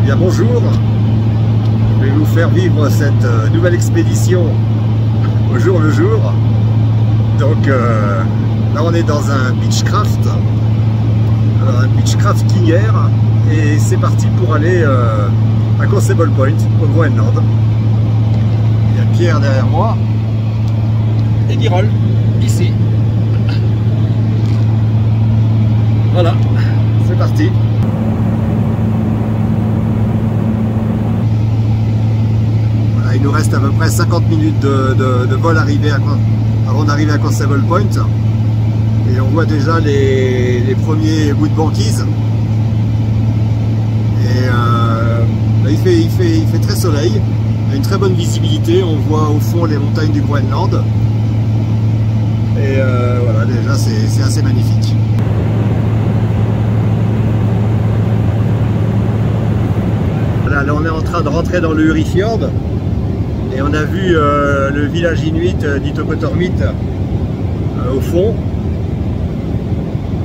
Bien bonjour, je vais vous faire vivre cette nouvelle expédition au jour le jour. Donc là on est dans un beechcraft, alors un beechcrafting air, et c'est parti pour aller à Constable Point au Groenland. Il y a Pierre derrière moi et Birol ici. Voilà, c'est parti. Il nous reste à peu près 50 minutes de vol avant d'arriver à Constable Point. Et on voit déjà les premiers bouts de banquise. Et il fait très soleil. Il y a une très bonne visibilité. On voit au fond les montagnes du Groenland. Et voilà, déjà c'est assez magnifique. Voilà, là on est en train de rentrer dans le Uri-Fjord. Et on a vu le village inuit d'Itokotormit au fond.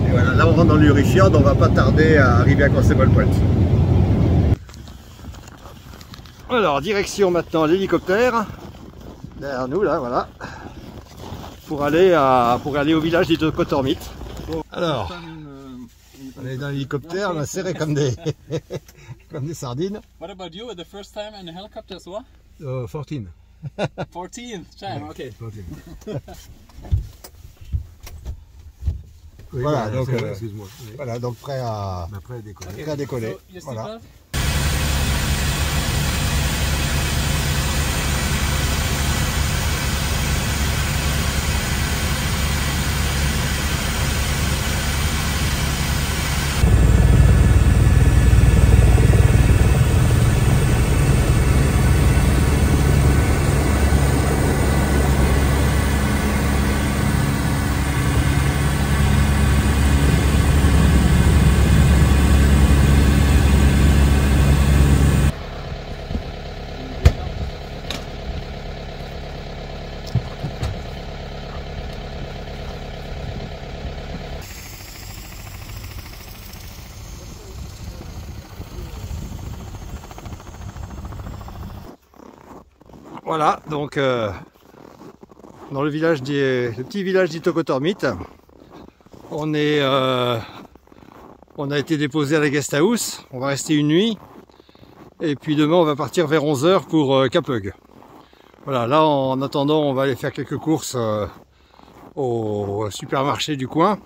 Et voilà, là on rentre dans le Uri-Fjord, on va pas tarder à arriver à Constable Point. Alors, direction maintenant l'hélicoptère, derrière nous là, voilà, pour aller au village d'Itokotormit. Alors, on est dans l'hélicoptère, on est serré comme des comme des sardines. What about you? The first time in a helicopter as well? 14. 14th time, okay. 14. Oui, Voilà, donc, excuse-moi. Oui. voilà, donc prêt à décoller. prêt à décoller. So, your Voilà. seatbelt? Voilà, donc dans le petit village d'Itokotormit, on a été déposé à la guest house, on va rester une nuit, et puis demain on va partir vers 11 h pour Kapug. Voilà, là en attendant on va aller faire quelques courses au supermarché du coin.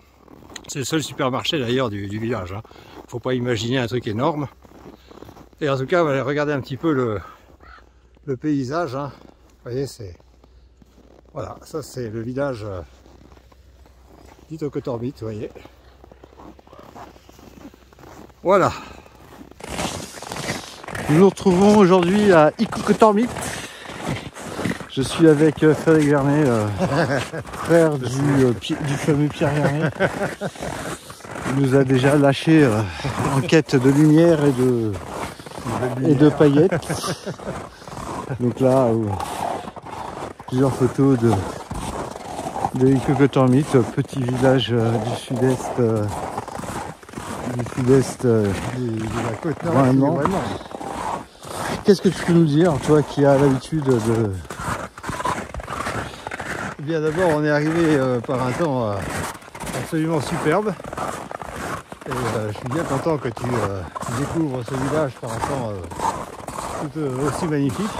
C'est le seul supermarché d'ailleurs du village, hein. Faut pas imaginer un truc énorme. Et en tout cas on va aller regarder un petit peu le paysage, hein. Vous voyez, c'est voilà, ça c'est le village d'Itokotormit, vous voyez. Voilà. Nous nous retrouvons aujourd'hui à Itokotormit. Je suis avec Frédéric Vernet, frère du fameux Pierre Vernet. Il nous a déjà lâché en quête de lumière et de paillettes. Donc là, plusieurs photos de Itokotormit, petit village du sud-est De la côte nord. Vraiment. Qu'est-ce que tu peux nous dire, toi qui as l'habitude de... Eh bien d'abord on est arrivé par un temps absolument superbe. Et je suis bien content que tu découvres ce village par un temps tout aussi magnifique.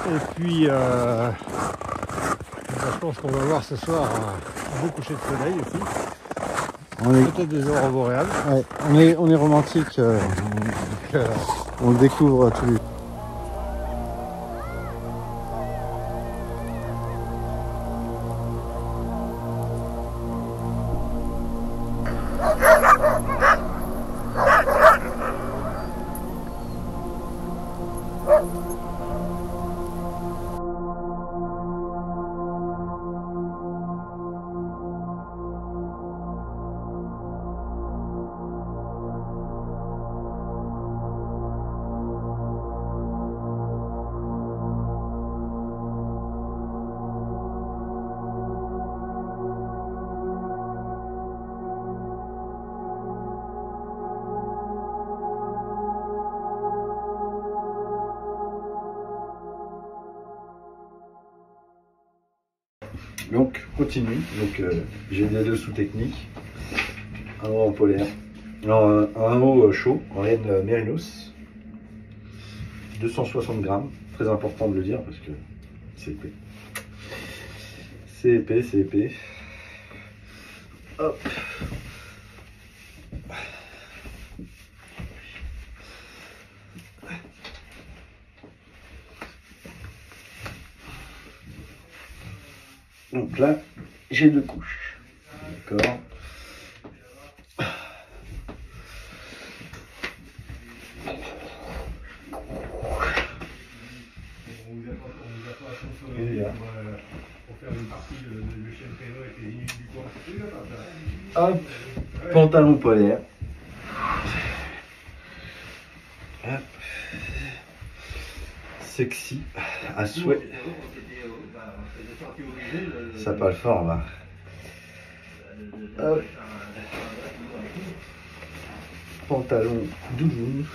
Et puis je pense qu'on va voir ce soir un beau coucher de soleil aussi. Peut-être des aurores boréales. Ouais, on est romantique, on le découvre tous les... Donc continue, donc j'ai des dessous techniques, un haut en polaire, non, un haut chaud en laine mérinos, 260 grammes, très important de le dire parce que c'est épais. C'est épais, c'est épais. Hop. Donc là, j'ai 2 couches. D'accord. Hop, pantalon polaire. Hop. Sexy, à souhait. Ça parle fort là. Hop. Pantalon doudoune.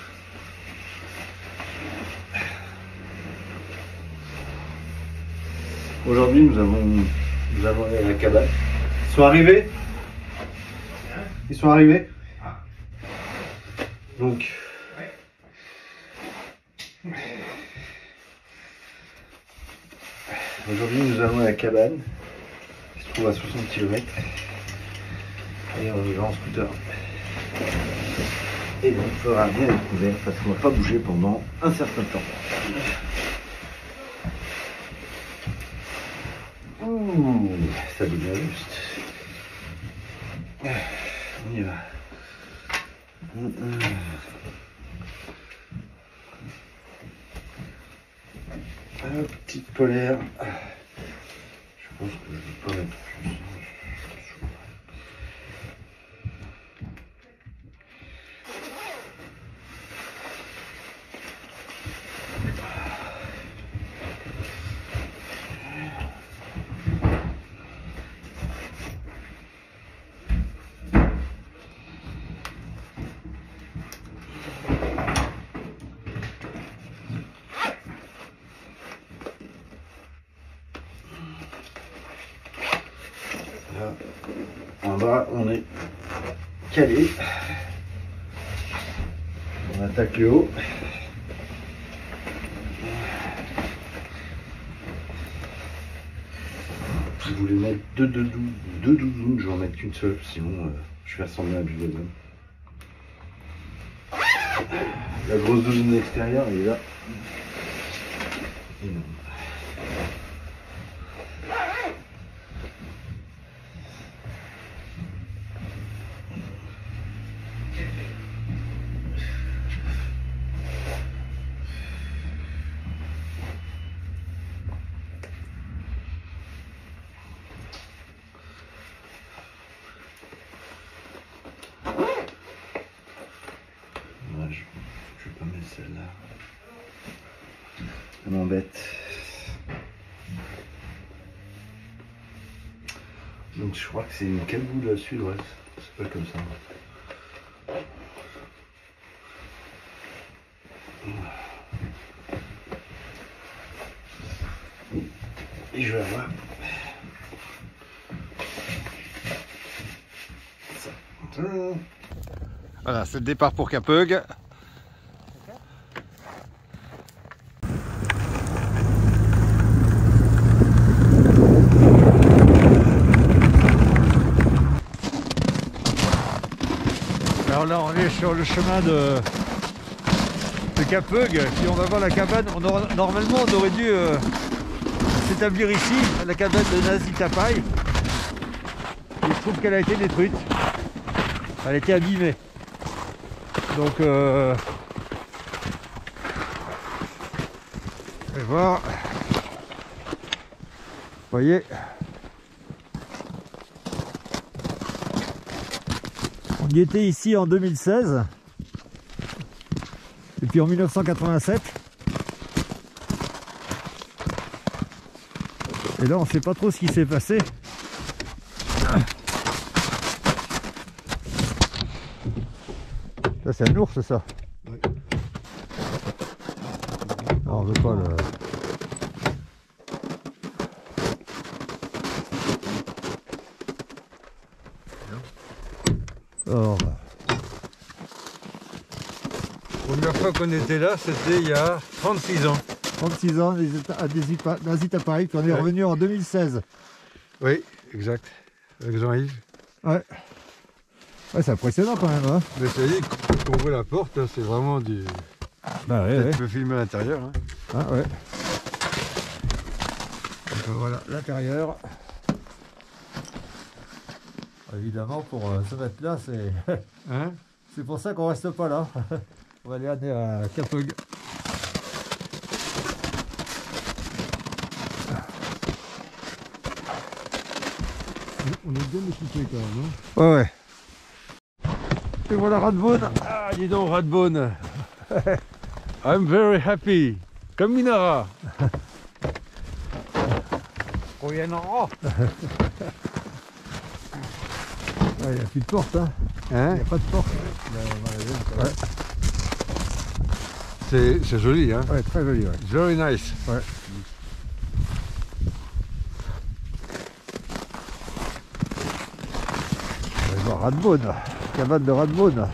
Aujourd'hui nous avons allé à la cabane. Ils sont arrivés? Ils sont arrivés? Donc aujourd'hui nous allons à la cabane qui se trouve à 60 km et on y va en scooter. Et donc il faudra bien être couvert parce qu'on ne va pas bouger pendant un certain temps. Ouh, ça devient juste. On y va. Petite polaire. Je pense que je ne vais pas mettre plus. En bas, on est calé. On attaque le haut. Je voulais mettre deux doudounes, je vais en mettre qu'une seule, sinon je vais ressembler à un bidon. La grosse doudoune extérieure, elle est là. Énorme. Je vais pas mettre celle-là. Elle m'embête. Donc je crois que c'est une cagoule sud-ouest. C'est pas comme ça. Et je vais avoir ça. Voilà, c'est le départ pour Capeugue. Alors là, on est sur le chemin de Capeugue, puis on va voir la cabane. Normalement, on aurait dû s'établir ici, la cabane de Nazi Tapaï. Il se trouve qu'elle a été détruite. Elle a été abîmée. Donc, je vais voir. Vous voyez, on y était ici en 2016 et puis en 1987. Et là, on ne sait pas trop ce qui s'est passé. Ça, c'est un ours, ça. Oui. Non, on veut pas le... Alors, première fois qu'on était là, c'était il y a 36 ans. 36 ans d'Azita Paris, puis on est revenu en 2016. Oui, exact. Avec Jean-Yves. Ouais. Ouais, c'est impressionnant quand même. Hein. Mais ça y est, quand on ouvre la porte, hein, c'est vraiment du... Bah ouais, Tu peux filmer à l'intérieur. Hein. Ah ouais. Donc, voilà l'intérieur. Évidemment, pour se mettre là, c'est Hein? c'est pour ça qu'on reste pas là. On va aller à Capog. On est bien équipé quand même. Hein. Ouais, ouais. Et voilà Radbone. Ah, dis donc Radbone. I'm very happy. Comme Minara. Koyanara. Il n'y a plus de porte. Hein. Il Hein? n'y a pas de porte. Ouais. C'est joli, hein? Ouais, très joli. Ouais. Very nice. Ouais. On va voir Radbone. Cabane de Radbone.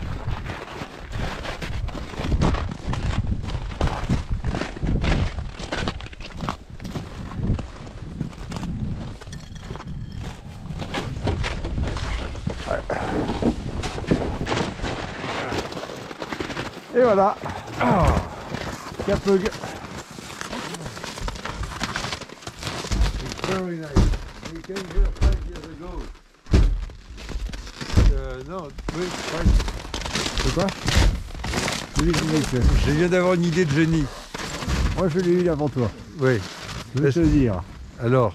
Et voilà. Capog. Very nice. We came here 5 years ago. Non, oui, C'est quoi? je viens d'avoir une idée de génie. Moi je l'ai eu avant toi. Oui. Je vais te le dire. Alors,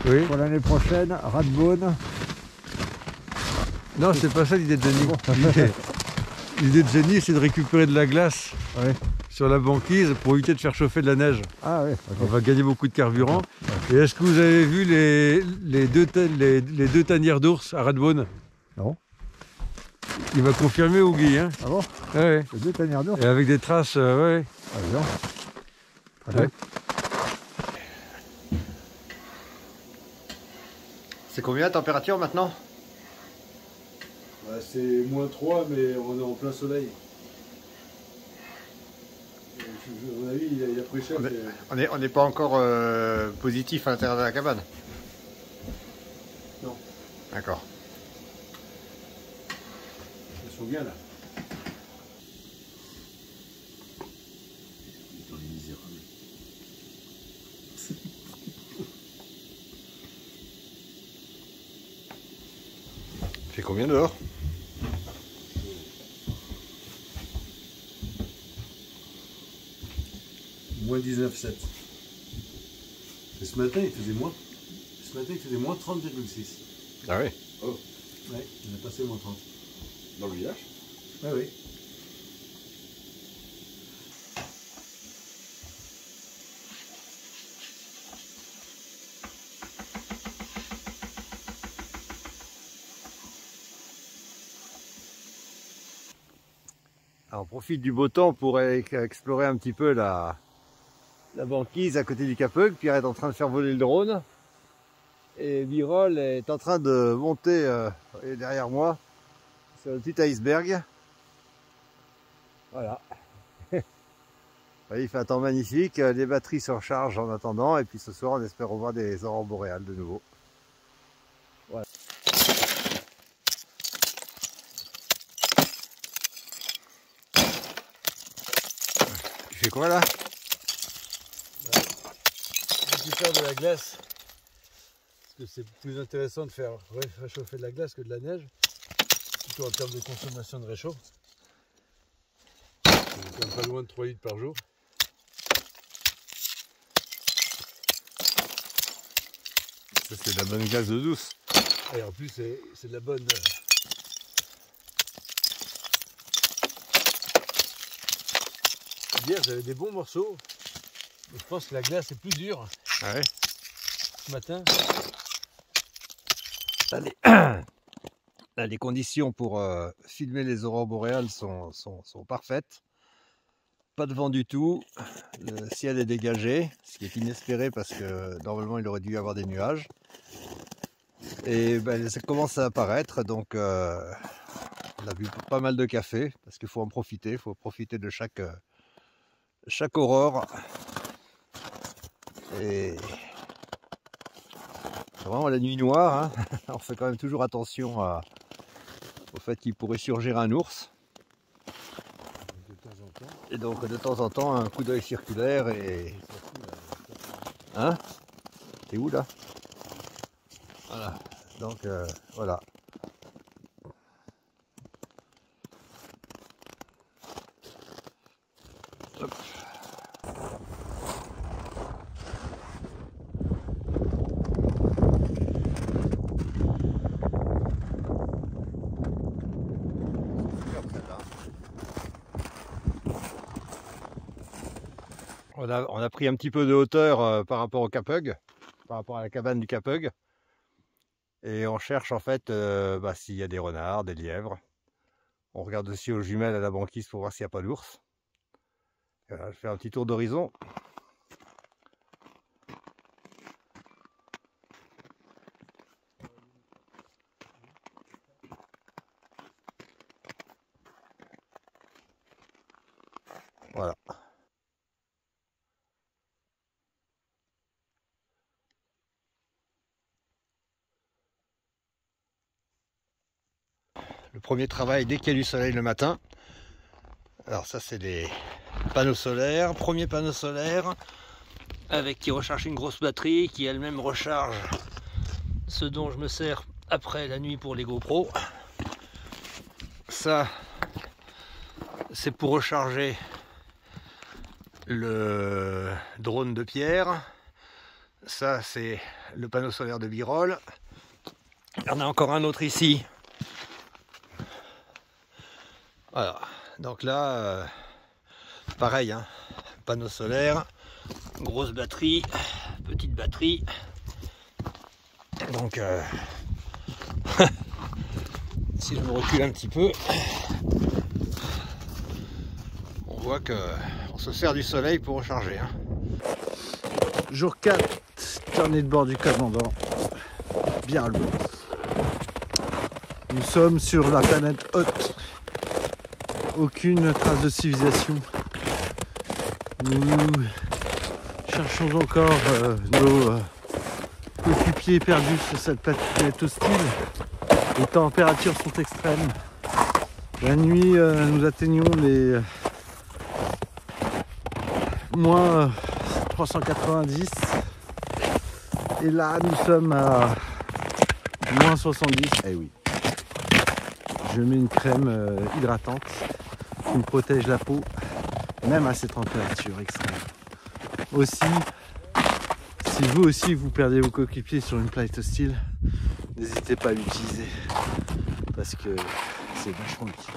oui. Pour l'année prochaine, Radbone. Non, c'est pas ça l'idée de génie. L'idée de génie, c'est de récupérer de la glace Ouais. sur la banquise pour éviter de faire chauffer de la neige. Ah ouais. On va gagner beaucoup de carburant. Et est-ce que vous avez vu les deux tanières d'ours à Radbone? Non. Il m'a confirmé Ougui. Hein. Ah bon? Ouais. C'est deux tanières d'ours. Et avec des traces, ouais. Ah bien. Très Ouais. bien. C'est combien la température maintenant? C'est -3, mais on est en plein soleil. À mon avis, il a pris cher. On n'est pas encore positif à l'intérieur de la cabane? Non. D'accord. Ils sont bien là. Il fait combien dehors? Moins 19,7. Et ce matin, il faisait moins. Ce matin, il faisait moins 30,6. Ah oui. Oh. Ouais, il a passé moins 30. Dans le village? Ah oui. Alors, on profite du beau temps pour explorer un petit peu la banquise à côté du Capog. Pierre est en train de faire voler le drone. Et Birol est en train de monter derrière moi sur le petit iceberg. Voilà. Il fait un temps magnifique, les batteries se rechargent en attendant. Et puis ce soir, on espère revoir des aurores boréales de nouveau. Voilà. Tu fais quoi là? Je vais faire de la glace. Parce que c'est plus intéressant de faire réchauffer de la glace que de la neige. Surtout en termes de consommation de réchaud. C'est quand même pas loin de 3 litres par jour. Ça, c'est de la bonne glace de douce. Et en plus, c'est de la bonne. Hier, j'avais des bons morceaux. Mais je pense que la glace est plus dure Ah ouais. ce matin. Là, les conditions pour filmer les aurores boréales sont parfaites. Pas de vent du tout. Le ciel est dégagé, ce qui est inespéré parce que normalement il aurait dû y avoir des nuages. Et ben, ça commence à apparaître, donc On a bu pas mal de café parce qu'il faut en profiter, il faut profiter de chaque aurore. Et c'est vraiment la nuit noire, hein. On fait quand même toujours attention au fait qu'il pourrait surgir un ours. Et donc de temps en temps un coup d'œil circulaire et... Hein? C'est où là? Voilà. Donc voilà. Hop. On a pris un petit peu de hauteur par rapport au Capug, par rapport à la cabane du Capug. Et on cherche en fait s'il y a des renards, des lièvres. On regarde aussi aux jumelles à la banquise pour voir s'il n'y a pas d'ours. Voilà, je fais un petit tour d'horizon. Voilà. Le premier travail dès qu'il y a du soleil le matin. Alors ça c'est des panneaux solaires, premier panneau solaire avec qui recharge une grosse batterie qui elle-même recharge ce dont je me sers après la nuit pour les GoPro. Ça c'est pour recharger le drone de Pierre. Ça c'est le panneau solaire de Birol. Il y en a encore un autre ici. Voilà, donc là, pareil, hein, panneau solaire, grosse batterie, petite batterie. Donc, si je me recule un petit peu, on voit que on se sert du soleil pour recharger. Hein. Jour 4, carnet de bord du commandant, bien lourd. Nous sommes sur la planète Hoth. Aucune trace de civilisation. Nous cherchons encore nos coéquipiers perdus sur cette planète hostile. Les températures sont extrêmes. La nuit, nous atteignons les moins 390. Et là, nous sommes à moins 70. Eh oui. Je mets une crème hydratante qui me protège la peau, même à ces températures extrêmes. Aussi, si vous aussi vous perdez vos coéquipiers sur une planète hostile, n'hésitez pas à l'utiliser parce que c'est vachement utile.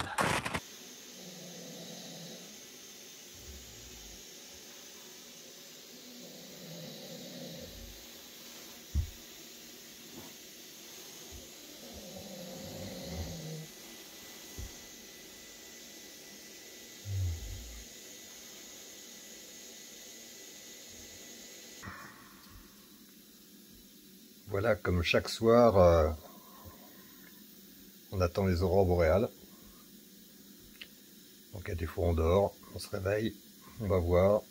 Voilà, comme chaque soir, on attend les aurores boréales. Donc à des fois on dort, on se réveille, on va voir,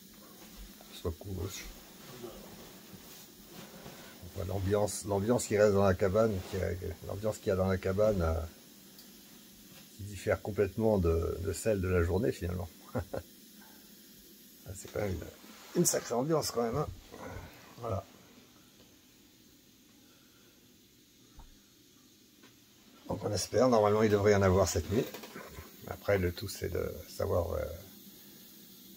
soit couche. On voit l'ambiance qui reste dans la cabane, l'ambiance qu'il y a dans la cabane qui diffère complètement de celle de la journée finalement. C'est quand même une sacrée ambiance quand même. Hein. Voilà. Donc on espère, normalement il devrait y en avoir cette nuit. Après le tout c'est de savoir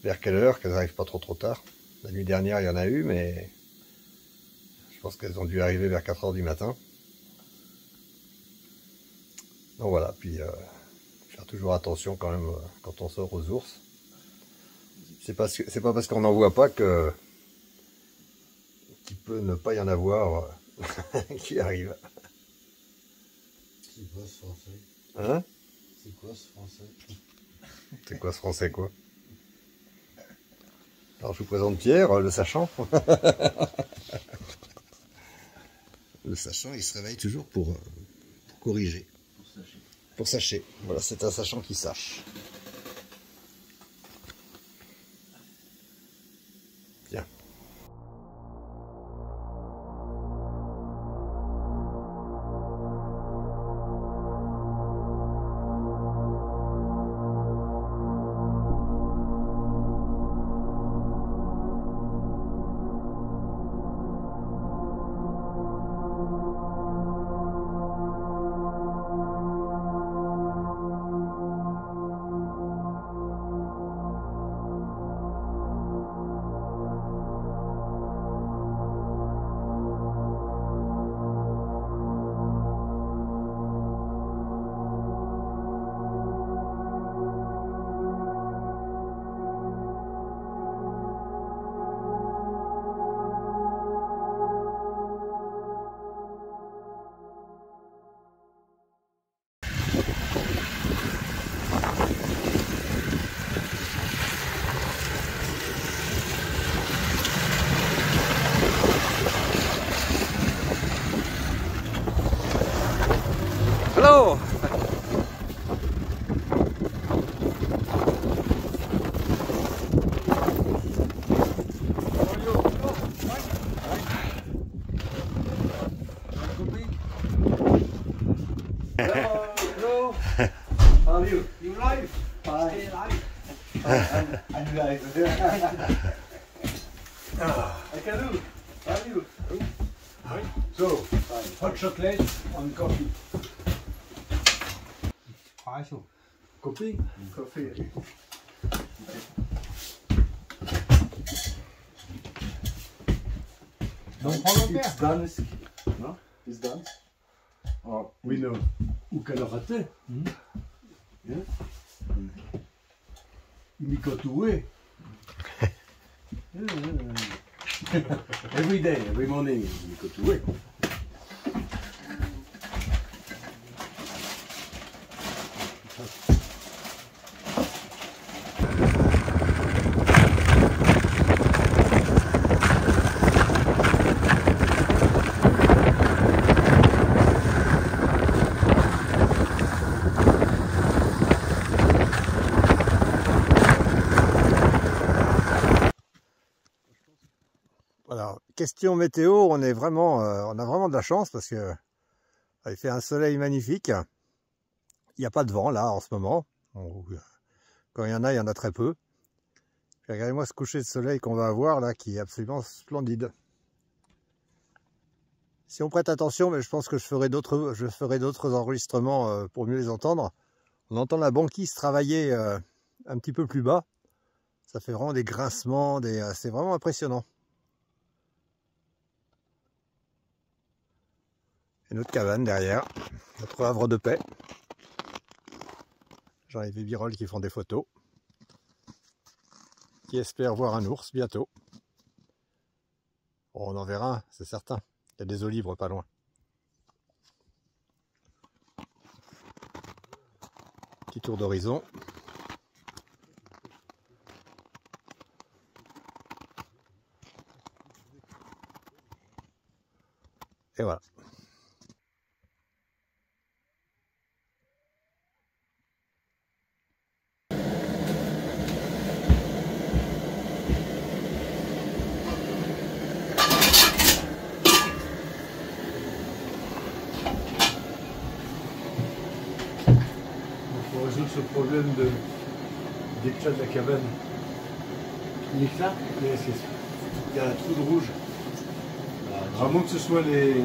vers quelle heure, qu'elles n'arrivent pas trop tard. La nuit dernière il y en a eu, mais je pense qu'elles ont dû arriver vers 4 h du matin. Donc voilà, puis faire toujours attention quand même quand on sort aux ours. C'est pas parce qu'on n'en voit pas qu'il peut ne pas y en avoir qui arrive. C'est quoi ce français? Hein? C'est quoi ce français? C'est quoi ce français quoi? Alors je vous présente Pierre, le sachant. Le sachant, il se réveille toujours pour corriger. pour sacher. Voilà, c'est un sachant qui sache. Bien. Hello! Hello. How are you? You live? Stay alive. I'm live. I can do. How are you? So, hot chocolate and coffee. Also, Coffee? Coffee. It's Dansk. No? It's Dansk. Oh, we know. Ou Kalorate. Yeah. Mikotoue. Every day, every morning, Mikotoue. Alors, question météo, on a vraiment de la chance parce que il fait un soleil magnifique. Il n'y a pas de vent là en ce moment. Quand il y en a très peu. Regardez-moi ce coucher de soleil qu'on va avoir là qui est absolument splendide. Si on prête attention, mais je pense que je ferai d'autres enregistrements pour mieux les entendre. On entend la banquise travailler un petit peu plus bas. Ça fait vraiment des grincements, c'est vraiment impressionnant. Et notre cabane derrière, notre havre de paix. Jean-Yves et Birol qui font des photos, qui espèrent voir un ours bientôt. Bon, on en verra un, c'est certain. Il y a des olivres pas loin. Petit tour d'horizon. Et voilà. Pour résoudre ce problème d'éclat de la cabane. L'éclat? Il y a un trou de rouge. À moins que ce soit les...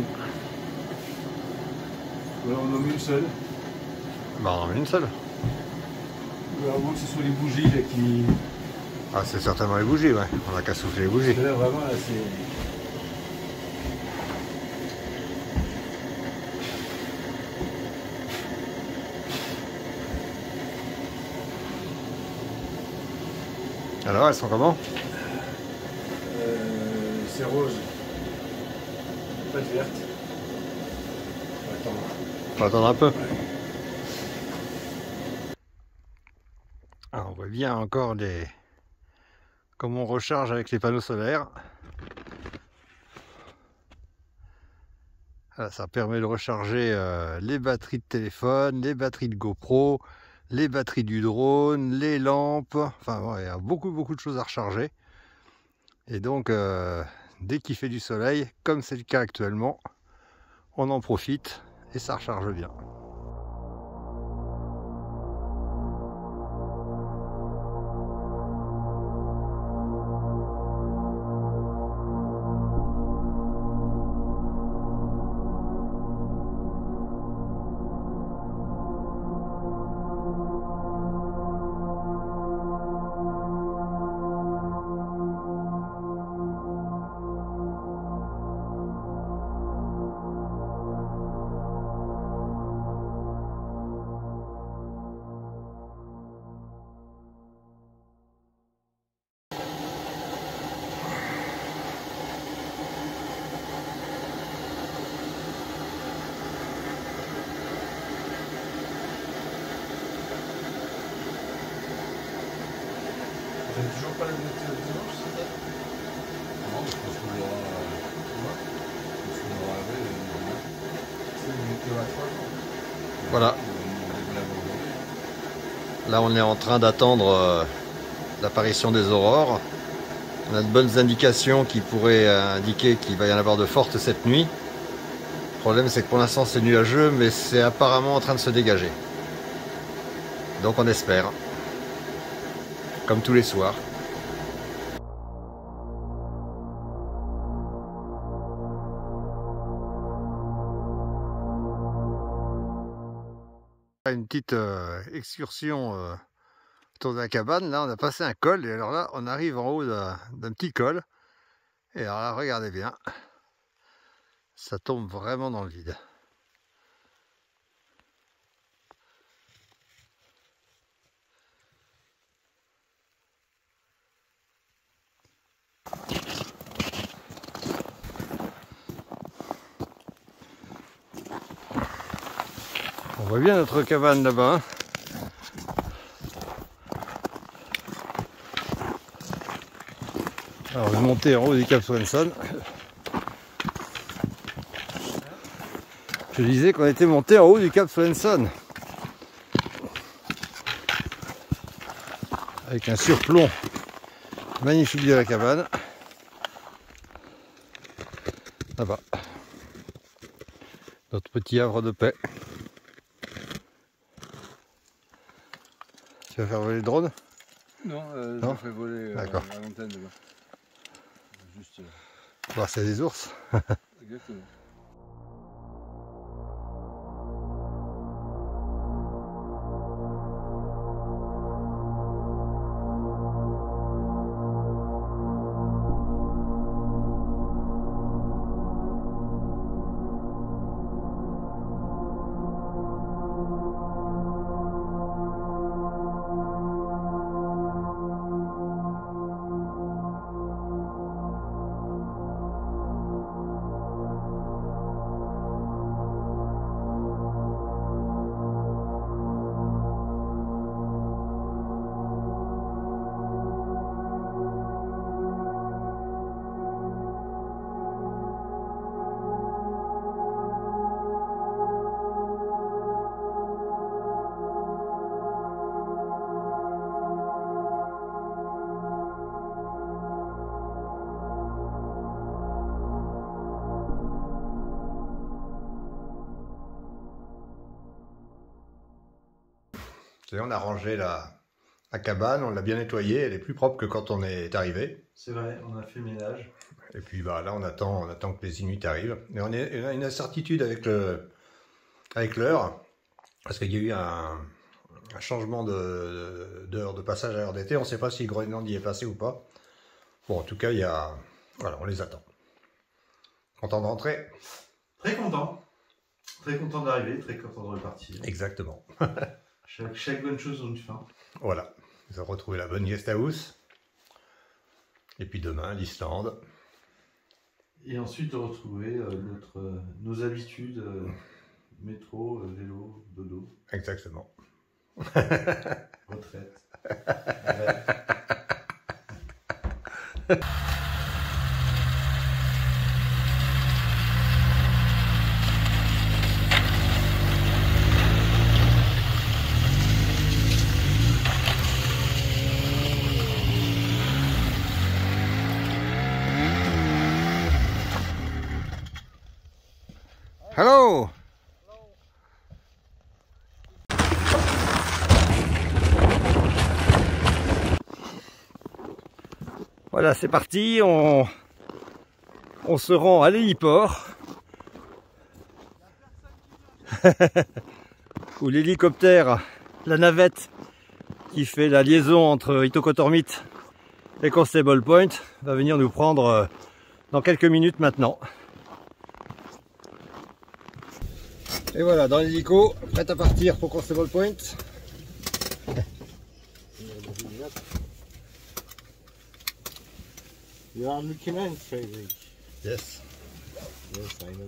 Voilà, on en met une seule. Bah, on en met une seule. Ou à moins que ce soit les bougies là, qui... Ah, c'est certainement les bougies, ouais. On n'a qu'à souffler les bougies. Là, vraiment, là, c'est... Alors, elles sont comment? C'est rose. Pas de verte. On va attendre. On va attendre un peu. Alors, on voit bien encore comme on recharge avec les panneaux solaires. Voilà, ça permet de recharger les batteries de téléphone, les batteries de GoPro, les batteries du drone, les lampes. Enfin, ouais, il y a beaucoup de choses à recharger. Et donc, dès qu'il fait du soleil, comme c'est le cas actuellement, on en profite et ça recharge bien. Vous n'avez toujours pas la météo dimanche, c'est ça? Non, je pense qu'on l'aura. Je pense qu'on l'aura avec demain. C'est une météo à 3 jours. Voilà. Là, on est en train d'attendre l'apparition des aurores. On a de bonnes indications qui pourraient indiquer qu'il va y en avoir de fortes cette nuit. Le problème, c'est que pour l'instant, c'est nuageux, mais c'est apparemment en train de se dégager. Donc, on espère. Comme tous les soirs. Une petite excursion autour de la cabane. Là, on a passé un col et alors là, on arrive en haut d'un petit col. Et alors là, regardez bien. Ça tombe vraiment dans le vide. On voit bien notre cabane là-bas. Hein. Alors, on est monté en haut du Cap Swenson. Je disais qu'on était monté en haut du Cap Swenson. Avec un surplomb magnifique de la cabane. Là-bas. Notre petit havre de paix. Tu vas faire voler le drone? Non, Non, je fais voler à l'antenne demain. Juste. Voir s'il y a des ours. Exactement. On a rangé la cabane, on l'a bien nettoyée, elle est plus propre que quand on est arrivé. C'est vrai, on a fait le ménage. Et puis bah, là on attend que les Inuits arrivent. Mais on a une incertitude avec l'heure, parce qu'il y a eu un changement d'heure de passage à l'heure d'été. On ne sait pas si Groenland y est passé ou pas. Bon, en tout cas, voilà, on les attend. Content de rentrer? Très content. Très content d'arriver, très content de repartir. Exactement. Chaque bonne chose a une fin. Voilà, nous avons retrouvé la bonne guest house. Et puis demain, l'Islande. Et ensuite de retrouver nos habitudes, métro, vélo, dodo. Exactement. Retraite. Ouais. Hello. Voilà, c'est parti, on se rend à l'héliport. Où l'hélicoptère, la navette qui fait la liaison entre Itokotormit et Constable Point va venir nous prendre dans quelques minutes maintenant. Et voilà, dans l'hélico, prêt à partir pour Constable Point. You are looking Frederick. Yes. Yes, I know.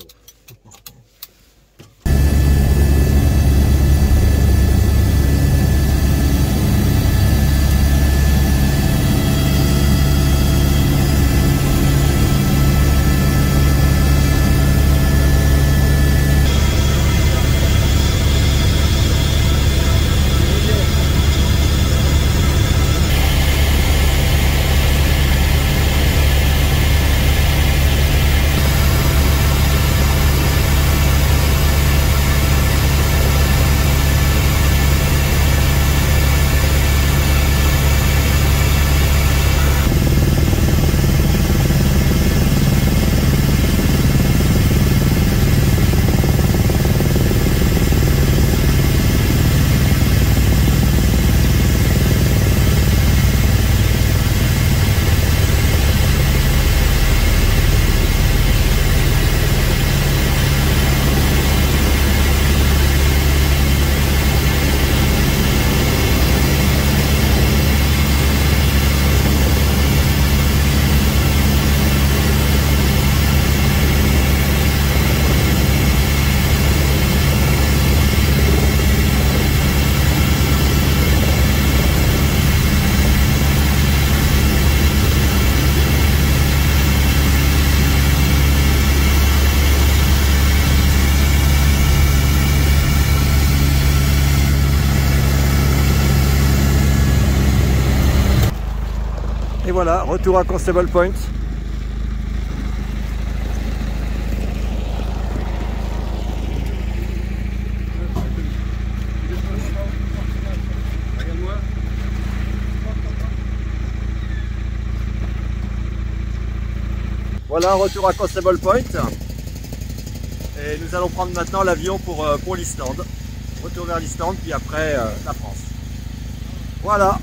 Et voilà, retour à Constable Point. Voilà, retour à Constable Point. Et nous allons prendre maintenant l'avion pour l'Islande. Retour vers l'Islande, puis après la France. Voilà.